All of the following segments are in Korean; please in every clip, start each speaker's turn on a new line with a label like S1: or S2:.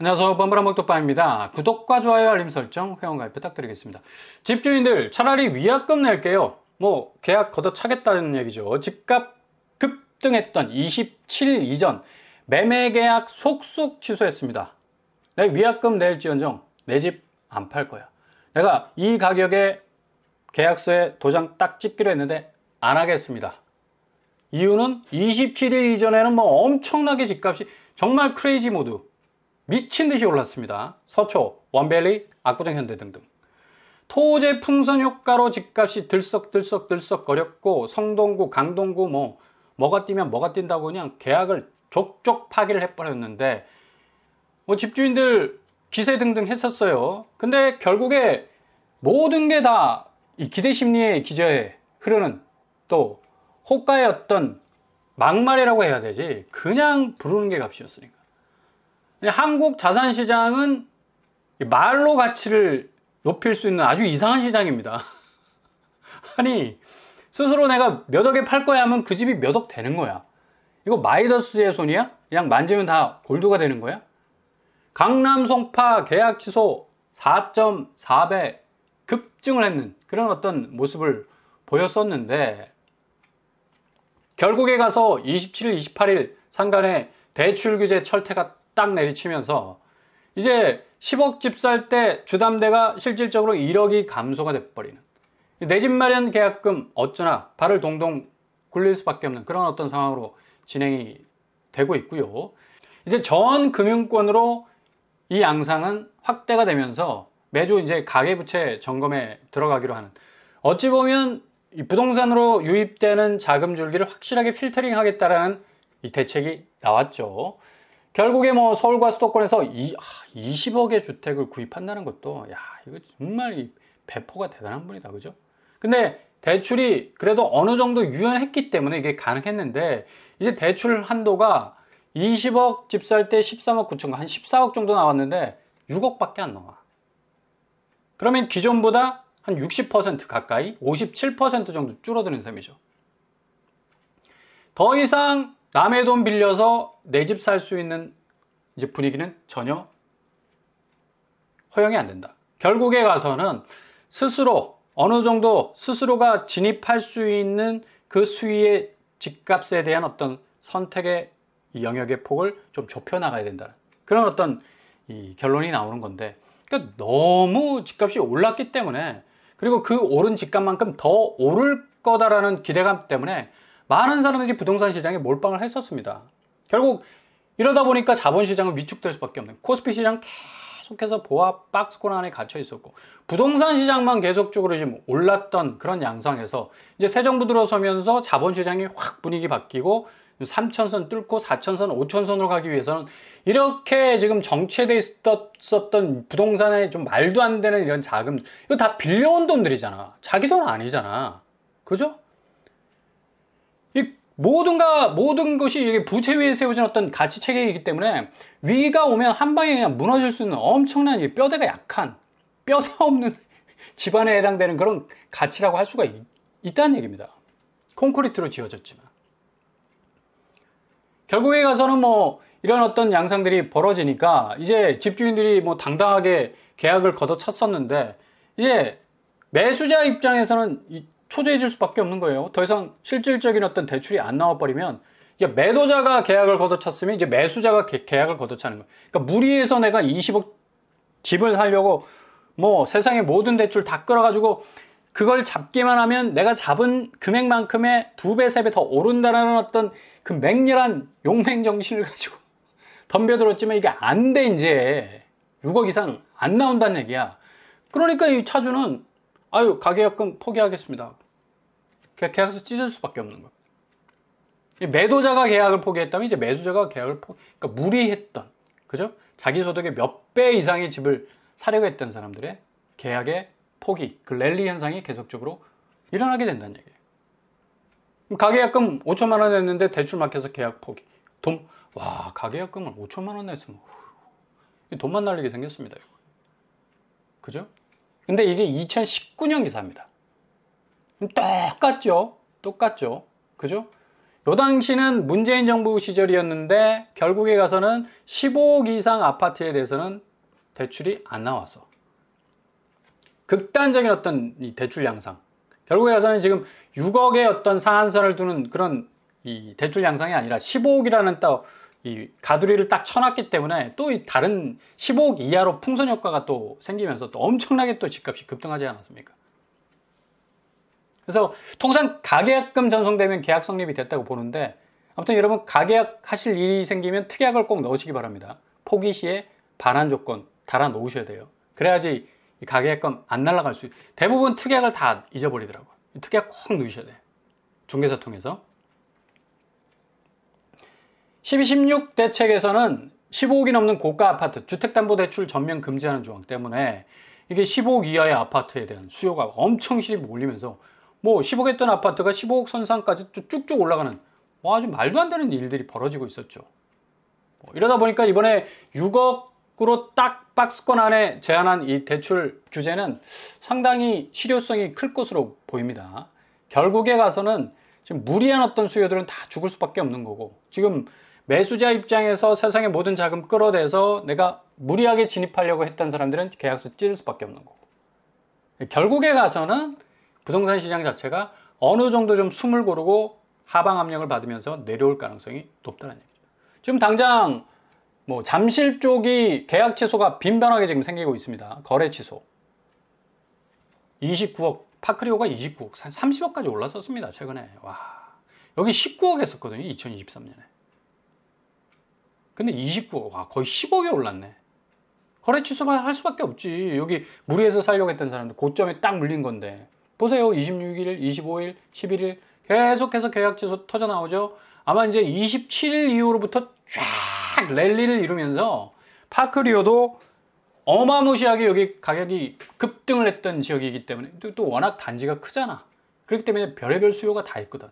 S1: 안녕하세요. 뻔뻔한먹덕방입니다. 구독과 좋아요, 알림 설정, 회원가입 부탁드리겠습니다. 집주인들 차라리 위약금 낼게요. 계약 걷어차겠다는 얘기죠. 집값 급등했던 27일 이전 매매계약 속속 취소했습니다. 내 위약금 낼지언정 내 집 안 팔 거야. 내가 이 가격에 계약서에 도장 딱 찍기로 했는데 안 하겠습니다. 이유는 27일 이전에는 엄청나게 집값이 정말 크레이지 모드 미친 듯이 올랐습니다. 서초, 원밸리, 압구정 현대 등등. 토지 풍선 효과로 집값이 들썩거렸고 성동구, 강동구 뭐가 뛰면 뭐가 뛴다고 그냥 계약을 족족 파기를 해버렸는데 집주인들 기세 등등 했었어요. 근데 결국에 모든 게 다 이 기대심리의 기저에 흐르는 또 호가의 어떤 막말이라고 해야 되지 그냥 부르는 게 값이었으니까. 한국 자산시장은 말로 가치를 높일 수 있는 아주 이상한 시장입니다. 아니 스스로 내가 몇 억에 팔 거야 하면 그 집이 몇 억 되는 거야. 이거 마이더스의 손이야? 그냥 만지면 다 골드가 되는 거야? 강남 송파 계약 취소 4.4배 급증을 했는 그런 어떤 모습을 보였었는데 결국에 가서 27일, 28일 상간에 대출 규제 철퇴가 딱 내리치면서 이제 10억 집 살 때 주담대가 실질적으로 1억이 감소가 돼버리는 내 집 마련 계약금 어쩌나 발을 동동 굴릴 수밖에 없는 그런 어떤 상황으로 진행이 되고 있고요. 이제 전 금융권으로 이 양상은 확대가 되면서 매주 이제 가계부채 점검에 들어가기로 하는 어찌 보면 이 부동산으로 유입되는 자금 줄기를 확실하게 필터링 하겠다라는 이 대책이 나왔죠. 결국에 서울과 수도권에서 20억의 주택을 구입한다는 것도 이거 정말 이 배포가 대단한 분이다, 그죠? 근데 대출이 그래도 어느 정도 유연했기 때문에 이게 가능했는데 이제 대출 한도가 20억 집 살 때 13억 9천가 한 14억 정도 나왔는데 6억밖에 안 나와. 그러면 기존보다 한 60% 가까이 57% 정도 줄어드는 셈이죠. 더 이상 남의 돈 빌려서 내 집 살 수 있는 이제 분위기는 전혀 허용이 안 된다. 결국에 가서는 스스로 어느 정도 스스로가 진입할 수 있는 그 수위의 집값에 대한 어떤 선택의 영역의 폭을 좀 좁혀 나가야 된다는 그런 어떤 이 결론이 나오는 건데, 그러니까 너무 집값이 올랐기 때문에 그리고 그 오른 집값만큼 더 오를 거다라는 기대감 때문에 많은 사람들이 부동산 시장에 몰빵을 했었습니다. 결국 이러다 보니까 자본시장은 위축될 수밖에 없는 코스피 시장 계속해서 보합 박스권 안에 갇혀 있었고 부동산 시장만 계속적으로 지금 올랐던 그런 양상에서 이제 새 정부 들어서면서 자본시장이 확 분위기 바뀌고 3천선 뚫고 4천선, 5천선으로 가기 위해서는 이렇게 지금 정체돼 있었던 부동산에 좀 말도 안 되는 이런 자금, 이거 다 빌려온 돈들이잖아. 자기 돈 아니잖아. 그죠? 이 모든 것이 이게 부채 위에 세워진 어떤 가치 체계이기 때문에 위기가 오면 한 방에 그냥 무너질 수 있는 엄청난 뼈대가 약한, 뼈대 없는 집안에 해당되는 그런 가치라고 할 수가 있다는 얘기입니다. 콘크리트로 지어졌지만. 결국에 가서는 이런 어떤 양상들이 벌어지니까 이제 집주인들이 당당하게 계약을 걷어찼었는데 이제 매수자 입장에서는 초조해질 수밖에 없는 거예요. 더 이상 실질적인 어떤 대출이 안 나와버리면 매도자가 계약을 걷어찼으면 이제 매수자가 계약을 걷어차는 거예요. 그러니까 무리해서 내가 20억 집을 사려고 세상의 모든 대출 다 끌어가지고 그걸 잡기만 하면 내가 잡은 금액만큼의 2배, 3배 더 오른다라는 어떤 그 맹렬한 용맹정신을 가지고 덤벼들었지만 이게 안 돼, 이제. 6억 이상 안 나온다는 얘기야. 그러니까 이 차주는, 가계약금 포기하겠습니다. 계약서 찢을 수밖에 없는 거야. 매도자가 계약을 포기했다면 이제 매수자가 계약을 그러니까 무리했던, 그죠? 자기 소득의 몇 배 이상의 집을 사려고 했던 사람들의 계약의 포기, 그 랠리 현상이 계속적으로 일어나게 된다는 얘기예요. 가계약금 5천만 원 냈는데 대출 막혀서 계약 포기. 가계약금을 5천만 원 냈으면 돈만 날리게 생겼습니다. 이거. 그죠? 근데 이게 2019년 기사입니다. 똑같죠? 그죠? 요 당시는 문재인 정부 시절이었는데 결국에 가서는 15억 이상 아파트에 대해서는 대출이 안 나왔어. 극단적인 어떤 이 대출 양상. 결국에 가서는 지금 6억의 어떤 상한선을 두는 그런 이 대출 양상이 아니라 15억이라는 또 이 가두리를 딱 쳐놨기 때문에 또 이 다른 15억 이하로 풍선 효과가 또 생기면서 또 엄청나게 또 집값이 급등하지 않았습니까? 그래서 통상 가계약금 전송되면 계약 성립이 됐다고 보는데, 아무튼 여러분 가계약 하실 일이 생기면 특약을 꼭 넣으시기 바랍니다. 포기 시에 반환 조건 달아 놓으셔야 돼요. 그래야지 이 가계약금 안 날아갈 수 있어요. 대부분 특약을 다 잊어버리더라고요. 특약 꼭 넣으셔야 돼요. 중개사 통해서. 12.16 대책에서는 15억이 넘는 고가 아파트 주택담보대출 전면 금지하는 조항 때문에 이게 15억 이하의 아파트에 대한 수요가 엄청 실이 몰리면서 뭐 10억 했던 아파트가 15억 선상까지 쭉쭉 올라가는 아주 말도 안 되는 일들이 벌어지고 있었죠. 이러다 보니까 이번에 6억으로 딱 박스권 안에 제한한 이 대출 규제는 상당히 실효성이 클 것으로 보입니다. 결국에 가서는 지금 무리한 어떤 수요들은 다 죽을 수밖에 없는 거고, 지금 매수자 입장에서 세상의 모든 자금 끌어대서 내가 무리하게 진입하려고 했던 사람들은 계약서 찌를 수밖에 없는 거고, 결국에 가서는 부동산 시장 자체가 어느 정도 좀 숨을 고르고 하방 압력을 받으면서 내려올 가능성이 높다는 얘기죠. 지금 당장 뭐 잠실 쪽이 계약 취소가 빈번하게 지금 생기고 있습니다. 거래 취소 29억, 파크리오가 29억, 30억까지 올랐었습니다 최근에. 와, 여기 19억 했었거든요 2023년에. 근데 29억, 와, 거의 10억이 올랐네. 거래 취소만 할 수밖에 없지. 여기 무리해서 살려고 했던 사람들 고점에 딱 물린 건데 보세요. 26일, 25일, 11일 계속해서 계약 취소 터져 나오죠. 아마 이제 27일 이후로부터 쫙 랠리를 이루면서 파크리오도 어마무시하게 여기 가격이 급등을 했던 지역이기 때문에, 또 워낙 단지가 크잖아. 그렇기 때문에 별의별 수요가 다 있거든.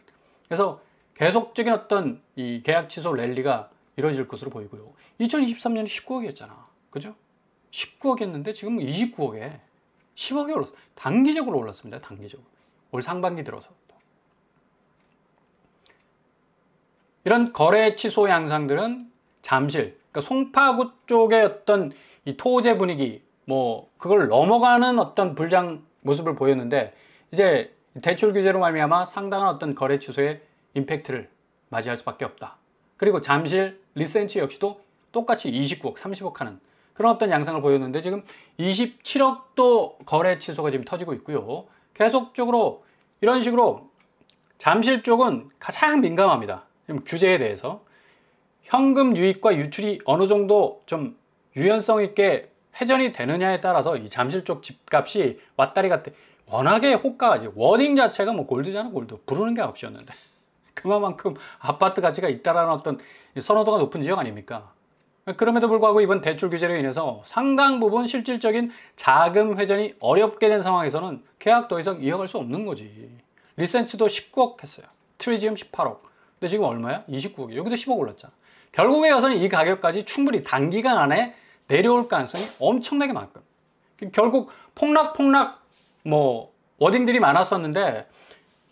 S1: 그래서 계속적인 어떤 이 계약 취소 랠리가 이루어질 것으로 보이고요. 2023년에 19억이었잖아. 그죠? 19억이었는데 지금 29억에 10억이 올랐어. 단기적으로 올랐습니다. 단기적으로. 올 상반기 들어서. 이런 거래 취소 양상들은 잠실, 그러니까 송파구 쪽의 어떤 이 토제 분위기, 뭐 그걸 넘어가는 어떤 불장 모습을 보였는데, 이제 대출 규제로 말미암아 상당한 어떤 거래 취소의 임팩트를 맞이할 수밖에 없다. 그리고 잠실 리센치 역시도 똑같이 29억, 30억 하는 그런 어떤 양상을 보였는데, 지금 27억도 거래 취소가 지금 터지고 있고요. 계속적으로 이런 식으로 잠실 쪽은 가장 민감합니다. 규제에 대해서. 현금 유입과 유출이 어느 정도 좀 유연성 있게 회전이 되느냐에 따라서 이 잠실 쪽 집값이 왔다리 갔다, 워낙에 호가가, 워딩 자체가 뭐 골드잖아. 골드 부르는 게 없이였는데 그만큼 아파트 가치가 있다라는 어떤 선호도가 높은 지역 아닙니까? 그럼에도 불구하고 이번 대출 규제로 인해서 상당 부분 실질적인 자금 회전이 어렵게 된 상황에서는 계약 더 이상 이어갈 수 없는 거지. 리센츠도 19억 했어요. 트리지움 18억. 근데 지금 얼마야? 29억이. 여기도 10억 올랐잖아. 결국에 가서는 이 가격까지 충분히 단기간 안에 내려올 가능성이 엄청나게 많거든. 결국 폭락 뭐 워딩들이 많았었는데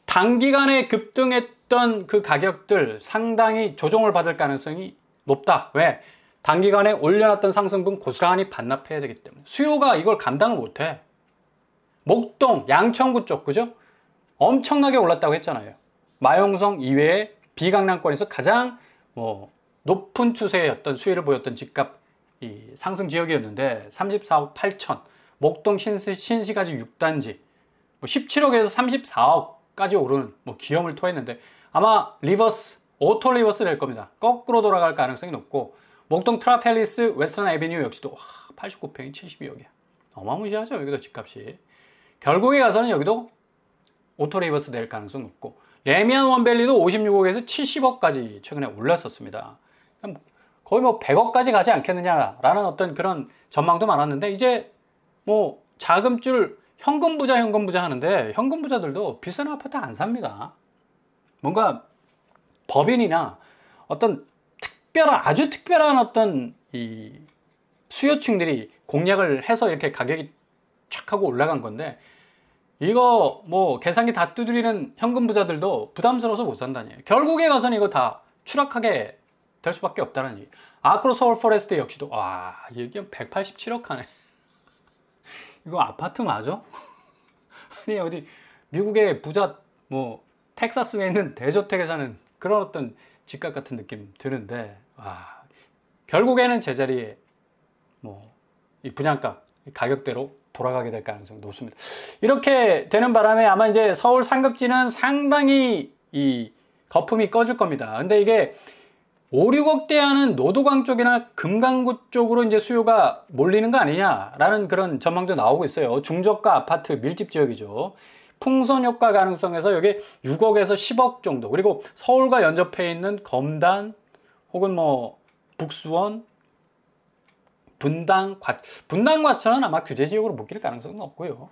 S1: 단기간에 급등했던 그 가격들 상당히 조정을 받을 가능성이 높다. 왜? 단기간에 올려놨던 상승분 고스란히 반납해야 되기 때문에. 수요가 이걸 감당을 못해. 목동, 양천구 쪽, 그죠? 엄청나게 올랐다고 했잖아요. 마용성 이외에 비강남권에서 가장 뭐 높은 추세의 어떤 수혜를 보였던 집값 이 상승 지역이었는데 34억 8천, 목동 신시가지 6단지 뭐 17억에서 34억까지 오르는 뭐 기염을 토했는데, 아마 리버스, 오토 리버스 될 겁니다. 거꾸로 돌아갈 가능성이 높고, 목동 트라펠리스 웨스턴 애비뉴 역시도 89평이 72억이야. 어마무시하죠. 여기도 집값이. 결국에 가서는 여기도 오토 리버스 될 가능성이 높고, 레미안 원밸리도 56억에서 70억까지 최근에 올랐었습니다. 거의 뭐 100억까지 가지 않겠느냐라는 어떤 그런 전망도 많았는데, 이제 뭐 자금줄 현금 부자 하는데, 현금 부자들도 비싼 아파트 안 삽니다. 뭔가 법인이나 어떤 아주 특별한 어떤 이 수요층들이 공략을 해서 이렇게 가격이 촥 하고 올라간 건데, 이거 뭐 계산기 다 두드리는 현금 부자들도 부담스러워서 못 산다니. 결국에 가서는 이거 다 추락하게 될 수밖에 없다는 얘기. 아크로 서울 포레스트 역시도 와 이게 187억 하네. 이거 아파트 맞아? 아니 어디 미국의 부자 뭐 텍사스에 있는 대저택에 사는 그런 어떤 집값 같은 느낌 드는데 와 결국에는 제자리에 뭐 이 분양가 가격대로 돌아가게 될 가능성이 높습니다. 이렇게 되는 바람에 아마 이제 서울 상급지는 상당히 이 거품이 꺼질 겁니다. 근데 이게 5, 6억대 하는 노도강 쪽이나 금강구 쪽으로 이제 수요가 몰리는 거 아니냐라는 그런 전망도 나오고 있어요. 중저가 아파트 밀집 지역이죠. 풍선 효과 가능성에서 여기 6억에서 10억 정도. 그리고 서울과 연접해 있는 검단 혹은 뭐 북수원, 분당, 분당과천은 아마 규제 지역으로 묶일 가능성은 없고요.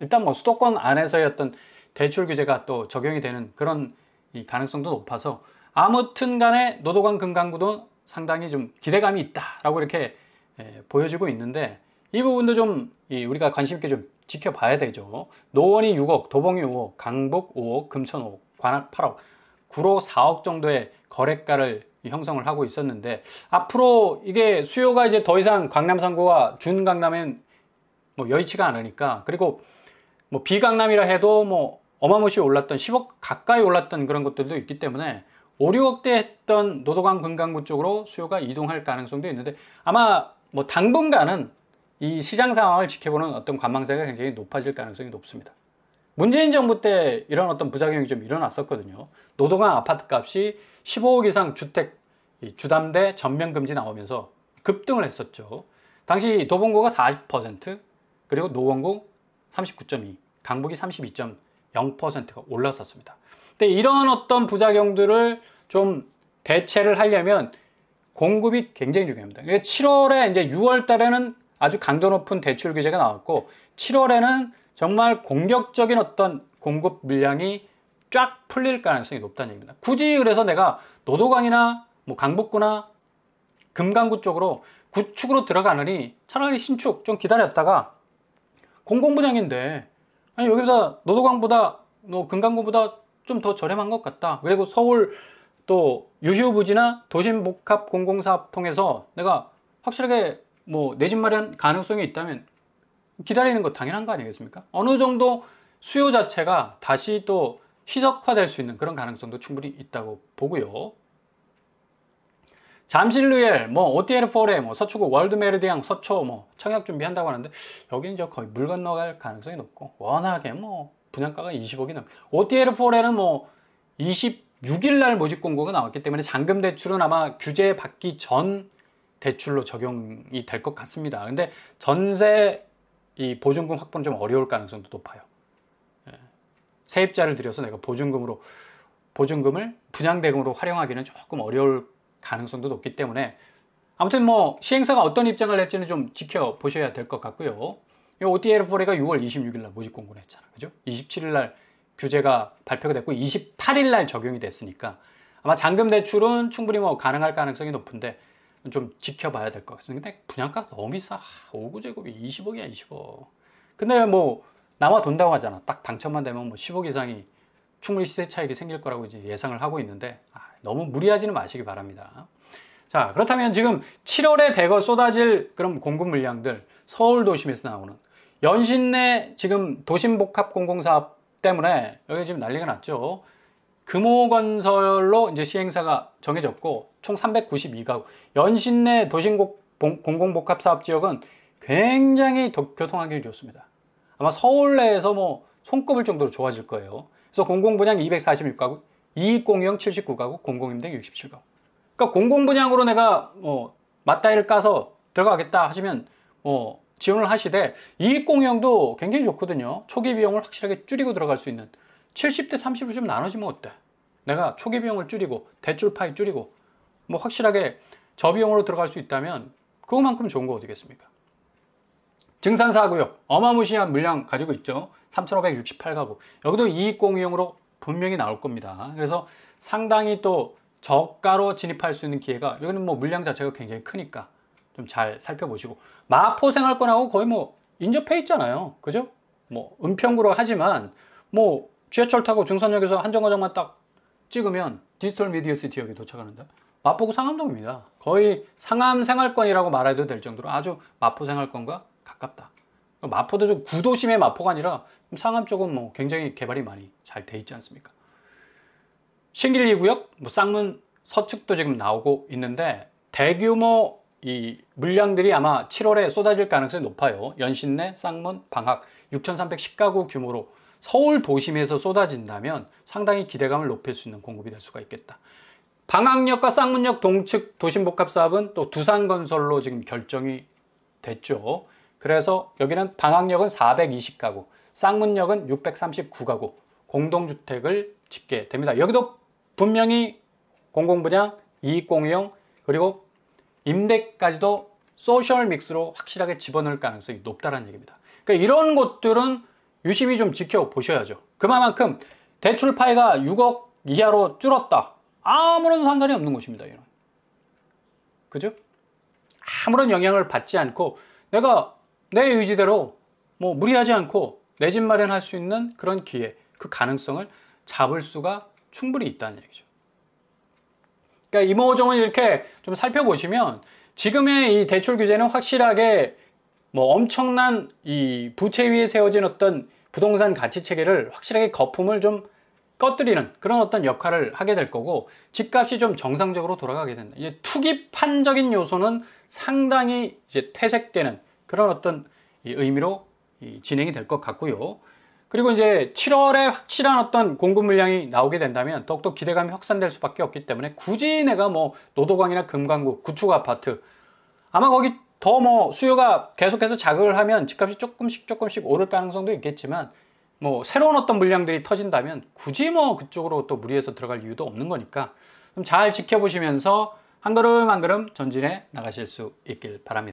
S1: 일단 뭐 수도권 안에서의 어떤 대출 규제가 또 적용이 되는 그런 이 가능성도 높아서 아무튼 간에 노도강 금강구도 상당히 좀 기대감이 있다라고 이렇게 보여지고 있는데 이 부분도 좀 우리가 관심 있게 좀 지켜봐야 되죠. 노원이 6억, 도봉이 5억, 강북 5억, 금천 5억, 관악 8억, 구로 4억 정도의 거래가를 형성을 하고 있었는데 앞으로 이게 수요가 이제 더 이상 강남 3구와 준강남엔 뭐 여의치가 않으니까 그리고 뭐 비강남이라 해도 뭐 어마무시 올랐던 10억 가까이 올랐던 그런 것들도 있기 때문에 5, 6억대 했던 노도강 금강구 쪽으로 수요가 이동할 가능성도 있는데 아마 뭐 당분간은 이 시장 상황을 지켜보는 어떤 관망세가 굉장히 높아질 가능성이 높습니다. 문재인 정부 때 이런 어떤 부작용이 좀 일어났었거든요. 노도강 아파트 값이 15억 이상 주택 주담대 전면금지 나오면서 급등을 했었죠. 당시 도봉구가 40%, 그리고 노원구 39.2, 강북이 32.0%가 올랐었습니다. 근데 이런 어떤 부작용들을 좀 대체를 하려면 공급이 굉장히 중요합니다. 7월에 이제 6월 달에는 아주 강도 높은 대출 규제가 나왔고 7월에는 정말 공격적인 어떤 공급 물량이 쫙 풀릴 가능성이 높다는 얘기입니다. 굳이 그래서 내가 노도강이나 뭐 강북구나 금강구 쪽으로 구축으로 들어가느니 차라리 신축 좀 기다렸다가 공공분양인데 아니 여기보다 노도강보다 금강구보다 좀 더 저렴한 것 같다. 그리고 서울 또 유휴부지나 도심복합 공공사업 통해서 내가 확실하게 뭐 내 집 마련 가능성이 있다면 기다리는 거 당연한 거 아니겠습니까? 어느 정도 수요 자체가 다시 또 희석화될 수 있는 그런 가능성도 충분히 있다고 보고요. 잠실루엘, 뭐 OTL4래, 뭐 서초구 월드메르디앙, 서초 뭐 청약 준비한다고 하는데 여기는 이제 거의 물 건너갈 가능성이 높고 워낙에 뭐 분양가가 20억이 넘. OTL4래는 뭐 26일 날 모집 공고가 나왔기 때문에 잔금 대출은 아마 규제 받기 전 대출로 적용이 될 것 같습니다. 근데 전세 이 보증금 확보는 좀 어려울 가능성도 높아요. 세입자를 들여서 내가 보증금을 분양대금으로 활용하기는 조금 어려울 가능성도 높기 때문에 아무튼 뭐 시행사가 어떤 입장을 낼지는 좀 지켜보셔야 될 것 같고요. OTL4가 6월 26일 날 모집 공고를 했잖아. 그죠? 27일 날 규제가 발표가 됐고 28일 날 적용이 됐으니까 아마 잔금 대출은 충분히 뭐 가능할 가능성이 높은데 좀 지켜봐야 될 것 같습니다. 근데 분양가 너무 비싸. 5구제곱이 20억이야 20억. 근데 뭐 남아 돈다고 하잖아. 딱 당첨만 되면 뭐 10억 이상이 충분히 시세 차익이 생길 거라고 이제 예상을 하고 있는데 너무 무리하지는 마시기 바랍니다. 자, 그렇다면 지금 7월에 대거 쏟아질 그런 공급 물량들 서울 도심에서 나오는 연신내 지금 도심복합 공공사업 때문에 여기 지금 난리가 났죠. 금호건설로 이제 시행사가 정해졌고 총 392가구 연신내 공공복합사업지역은 굉장히 교통환경이 좋습니다. 아마 서울 내에서 뭐 손꼽을 정도로 좋아질 거예요. 그래서 공공분양 246가구, 이익공유형 79가구, 공공임대 67가구. 그러니까 공공분양으로 내가 뭐 맞다이를 까서 들어가겠다 하시면 지원을 하시되 이익공유형도 굉장히 좋거든요. 초기 비용을 확실하게 줄이고 들어갈 수 있는 70대 30으로 좀 나눠지면 어때? 내가 초기 비용을 줄이고 대출 파이 줄이고 뭐 확실하게 저비용으로 들어갈 수 있다면 그거만큼 좋은 거 어디겠습니까? 증산 4구역 어마무시한 물량 가지고 있죠. 3,568가구. 여기도 이익공유형으로 분명히 나올 겁니다. 그래서 상당히 또 저가로 진입할 수 있는 기회가 여기는 뭐 물량 자체가 굉장히 크니까 좀 잘 살펴보시고 마포 생활권하고 거의 뭐 인접해 있잖아요. 그죠? 뭐 은평구로 하지만 뭐 지하철 타고 중산역에서 한정거장만 딱 찍으면 디지털 미디어 시티 역에 도착하는데 마포구 상암동입니다. 거의 상암 생활권이라고 말해도 될 정도로 아주 마포 생활권과 가깝다. 마포도 좀 구도심의 마포가 아니라 상암 쪽은 뭐 굉장히 개발이 많이 잘 돼 있지 않습니까? 신길 2구역, 뭐 쌍문 서측도 지금 나오고 있는데 대규모 이 물량들이 아마 7월에 쏟아질 가능성이 높아요. 연신내, 쌍문, 방학 6,310가구 규모로 서울 도심에서 쏟아진다면 상당히 기대감을 높일 수 있는 공급이 될 수가 있겠다. 방학역과 쌍문역 동측 도심복합 사업은 또 두산건설로 지금 결정이 됐죠. 그래서 여기는 방학역은 420가구, 쌍문역은 639가구 공동주택을 짓게 됩니다. 여기도 분명히 공공분양, 이익공유형, 그리고 임대까지도 소셜 믹스로 확실하게 집어넣을 가능성이 높다는 얘기입니다. 그러니까 이런 것들은 유심히 좀 지켜보셔야죠. 그만큼 대출 파이가 6억 이하로 줄었다. 아무런 상관이 없는 것입니다. 이런. 그죠? 아무런 영향을 받지 않고 내가 내 의지대로 뭐 무리하지 않고 내 집 마련할 수 있는 그런 기회, 그 가능성을 잡을 수가 충분히 있다는 얘기죠. 그러니까 이모저모 이렇게 좀 살펴보시면 지금의 이 대출 규제는 확실하게 뭐 엄청난 이 부채 위에 세워진 어떤 부동산 가치 체계를 확실하게 거품을 좀 꺼뜨리는 그런 어떤 역할을 하게 될 거고 집값이 좀 정상적으로 돌아가게 된다. 이제 투기판적인 요소는 상당히 이제 퇴색되는 그런 어떤 의미로 진행이 될 것 같고요. 그리고 이제 7월에 확실한 어떤 공급 물량이 나오게 된다면 더욱더 기대감이 확산될 수밖에 없기 때문에 굳이 내가 뭐 노도광이나 금강구, 구축 아파트 아마 거기 더 뭐 수요가 계속해서 자극을 하면 집값이 조금씩 오를 가능성도 있겠지만 뭐 새로운 어떤 물량들이 터진다면 굳이 뭐 그쪽으로 또 무리해서 들어갈 이유도 없는 거니까 좀 잘 지켜보시면서 한 걸음 한 걸음 전진해 나가실 수 있길 바랍니다.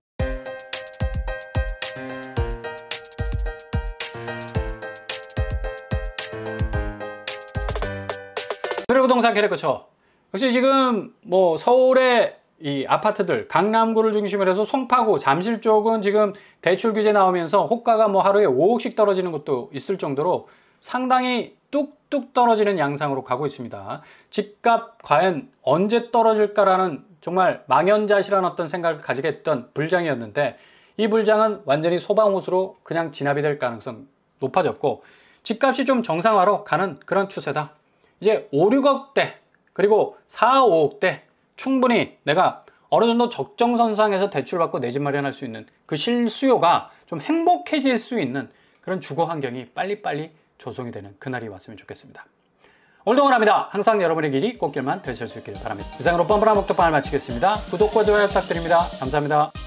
S1: 부동산 캐릭터처 역시 지금 뭐 서울의 이 아파트들 강남구를 중심으로 해서 송파구, 잠실 쪽은 지금 대출 규제 나오면서 호가가 뭐 하루에 5억씩 떨어지는 것도 있을 정도로 상당히 뚝뚝 떨어지는 양상으로 가고 있습니다. 집값 과연 언제 떨어질까라는 정말 망연자실한 어떤 생각을 가지게 했던 불장이었는데 이 불장은 완전히 소방호수로 그냥 진압이 될 가능성 높아졌고 집값이 좀 정상화로 가는 그런 추세다. 이제 5, 6억대 그리고 4, 5억대 충분히 내가 어느 정도 적정선상에서 대출받고 내 집 마련할 수 있는 그 실수요가 좀 행복해질 수 있는 그런 주거 환경이 빨리빨리 조성이 되는 그날이 왔으면 좋겠습니다. 오늘도 응원합니다. 항상 여러분의 길이 꽃길만 되실 수 있기를 바랍니다. 이상으로 뻔뻔한 목격방을 마치겠습니다. 구독과 좋아요 부탁드립니다. 감사합니다.